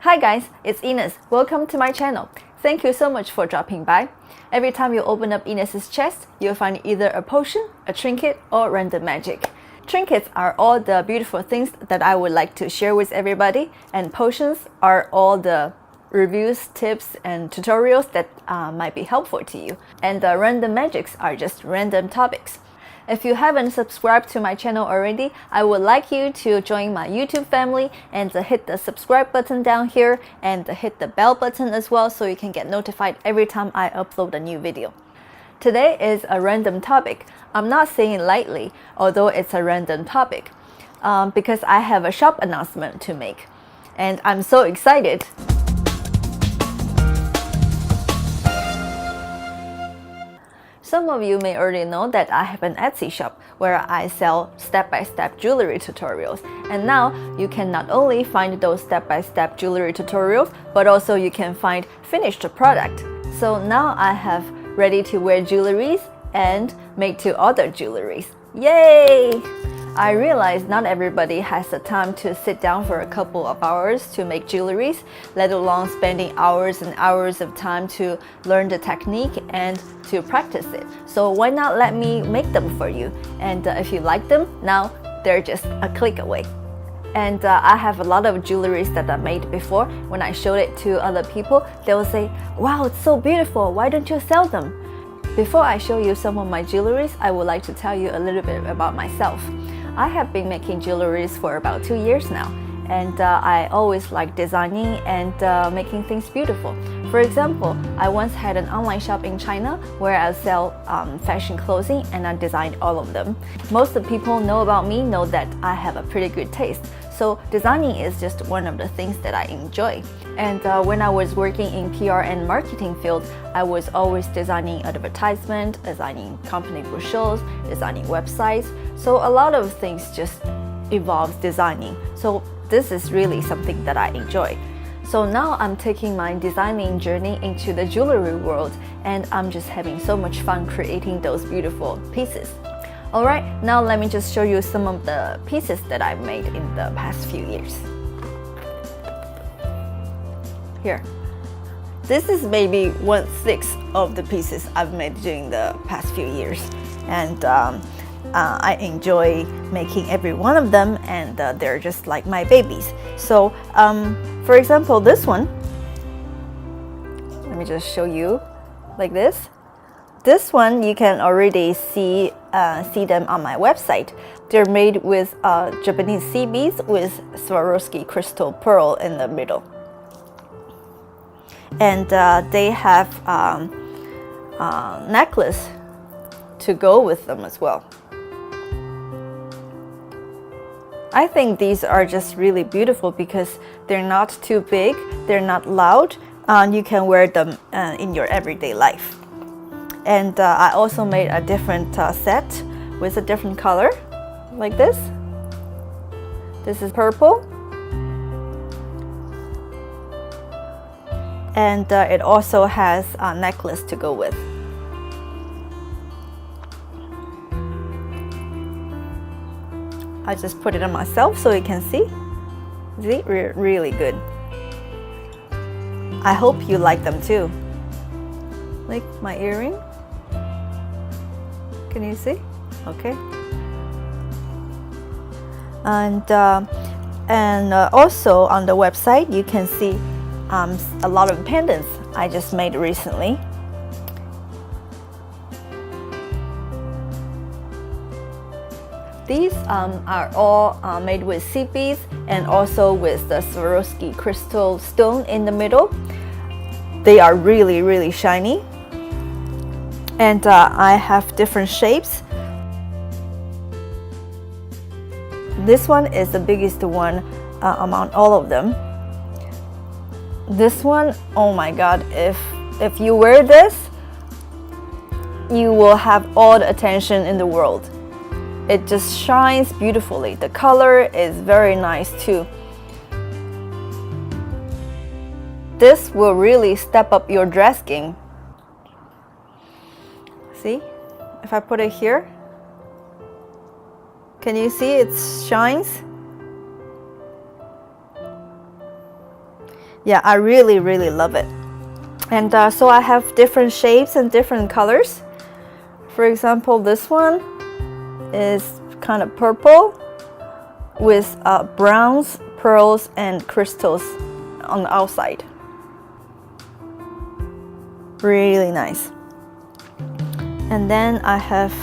Hi guys, it's Ines. Welcome to my channel. Thank you so much for dropping by. Every time you open up Ines's chest, you'll find either a potion, a trinket, or random magic. Trinkets are all the beautiful things that I would like to share with everybody, and potions are all the reviews, tips, and tutorials that might be helpful to you. And the random magics are just random topics. If you haven't subscribed to my channel already, I would like you to join my YouTube family and hit the subscribe button down here and hit the bell button as well so you can get notified every time I upload a new video. Today is a random topic. I'm not saying lightly, although it's a random topic, because I have a shop announcement to make. And I'm so excited. Some of you may already know that I have an Etsy shop where I sell step-by-step jewelry tutorials. And now you can not only find those step-by-step jewelry tutorials, but also you can find finished product. So now I have ready-to-wear jewelries and made-to-order jewelries. Yay! I realize not everybody has the time to sit down for a couple of hours to make jewelries, let alone spending hours and hours of time to learn the technique and to practice it. So why not let me make them for you? And if you like them, now they're just a click away. And I have a lot of jewelries that I made before. When I showed it to other people, they will say, "Wow, it's so beautiful, why don't you sell them?" Before I show you some of my jewelries, I would like to tell you a little bit about myself. I have been making jewelries for about 2 years now, and I always like designing and making things beautiful. For example, I once had an online shop in China where I sell fashion clothing, and I designed all of them. Most of the people know about me know that I have a pretty good taste, so designing is just one of the things that I enjoy. And when I was working in PR and marketing field, I was always designing advertisement, designing company brochures, designing websites. So a lot of things just involves designing. So this is really something that I enjoy. So now I'm taking my designing journey into the jewelry world, and I'm just having so much fun creating those beautiful pieces. Alright, now let me just show you some of the pieces that I've made in the past few years. Here. This is maybe 1/6 of the pieces I've made during the past few years. And I enjoy making every one of them, and they're just like my babies. So, for example, this one, let me just show you like this. This one, you can already see them on my website. They're made with Japanese sea beads with Swarovski crystal pearl in the middle. And they have necklace to go with them as well. I think these are just really beautiful because they're not too big, they're not loud, and you can wear them in your everyday life. And I also made a different set with a different color, like this. This is purple. And it also has a necklace to go with. I just put it on myself so you can see. See, really good. I hope you like them too. Like my earring. Can you see? Okay. And also on the website you can see a lot of pendants I just made recently. These are all made with sea beads and also with the Swarovski crystal stone in the middle. They are really, really shiny. And I have different shapes. This one is the biggest one among all of them. This one, oh my god, if you wear this, you will have all the attention in the world. It just shines beautifully. The color is very nice too. This will really step up your dress game. See? If I put it here, can you see it shines? Yeah, I really love it. And so I have different shapes and different colors. For example, this one is kind of purple with browns, pearls, and crystals on the outside. Really nice. And then I have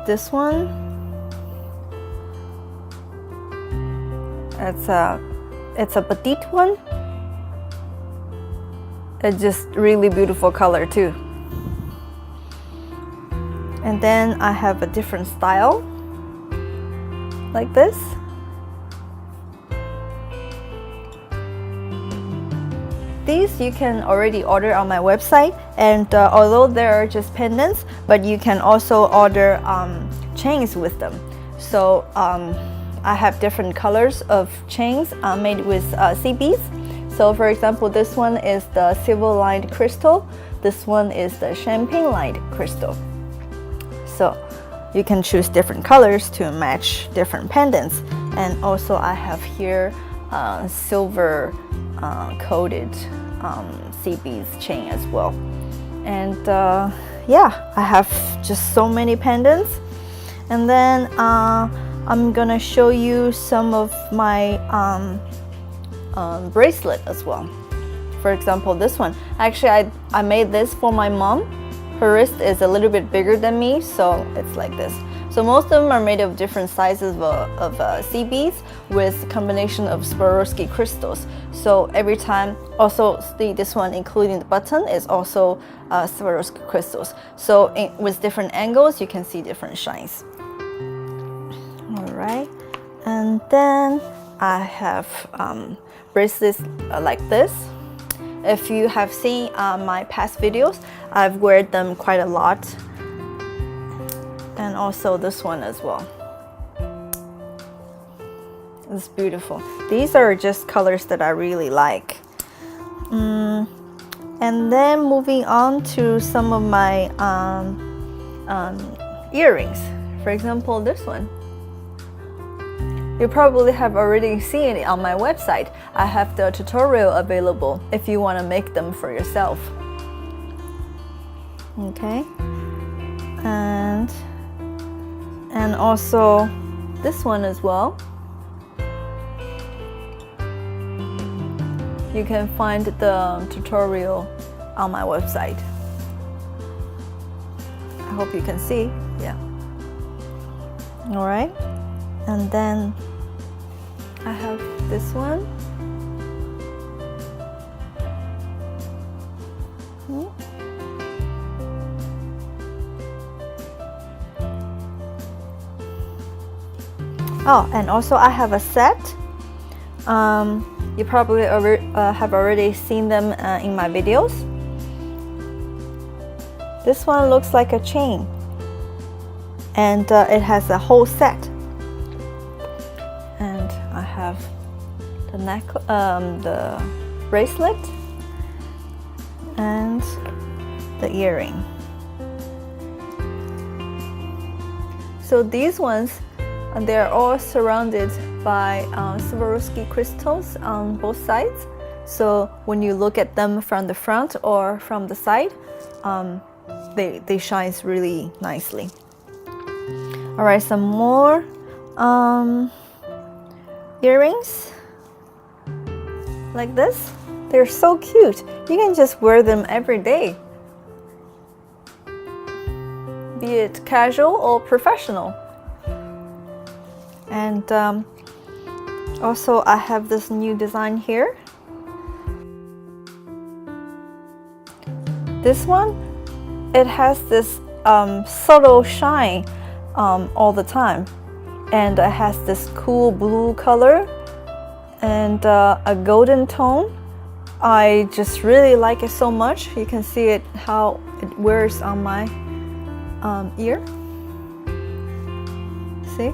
this one. It's a petite one. It's just really beautiful color too. And then I have a different style, like this. These you can already order on my website, and although they're just pendants, but you can also order chains with them. So I have different colors of chains made with sea beads. So for example, this one is the silver lined crystal. This one is the champagne lined crystal. So you can choose different colors to match different pendants. And also I have here silver coated sea beads chain as well. And yeah, I have just so many pendants. And then I'm gonna show you some of my bracelet as well. For example, this one. Actually, I made this for my mom. Her wrist is a little bit bigger than me, so it's like this. So most of them are made of different sizes of sea beads with a combination of Swarovski crystals. So every time, also this one including the button is also Swarovski crystals. So with different angles, you can see different shines. All right, and then I have bracelets like this. If you have seen my past videos, I've worn them quite a lot. And also this one as well. It's beautiful. These are just colors that I really like. And then moving on to some of my earrings. For example, this one. You probably have already seen it on my website. I have the tutorial available if you want to make them for yourself. Okay. And also this one as well. You can find the tutorial on my website. I hope you can see. Yeah. All right. And then I have this one. Oh, and also I have a set. You probably have already seen them in my videos. This one looks like a chain, and it has a whole set. And I have the bracelet and the earring. So these ones, they're all surrounded by Swarovski crystals on both sides. So when you look at them from the front or from the side, they shine really nicely. All right, some more earrings like this. They're so cute. You can just wear them every day, be it casual or professional. And also I have this new design here. This one, it has this subtle shine all the time, and it has this cool blue color and a golden tone. I just really like it so much. You can see it how it wears on my ear. See?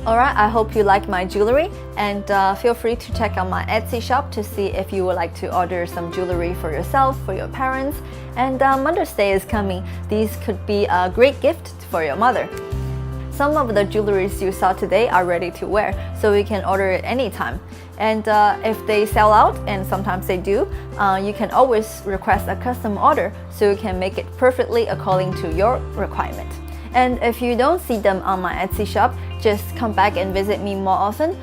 Alright, I hope you like my jewelry, and feel free to check out my Etsy shop to see if you would like to order some jewelry for yourself, for your parents. And Mother's Day is coming. These could be a great gift for your mother. Some of the jewelries you saw today are ready to wear, so you can order it anytime. And if they sell out, and sometimes they do, you can always request a custom order so you can make it perfectly according to your requirement. And if you don't see them on my Etsy shop, just come back and visit me more often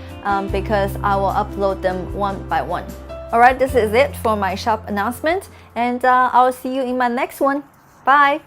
because I will upload them one by one. Alright, this is it for my shop announcement, and I will see you in my next one. Bye!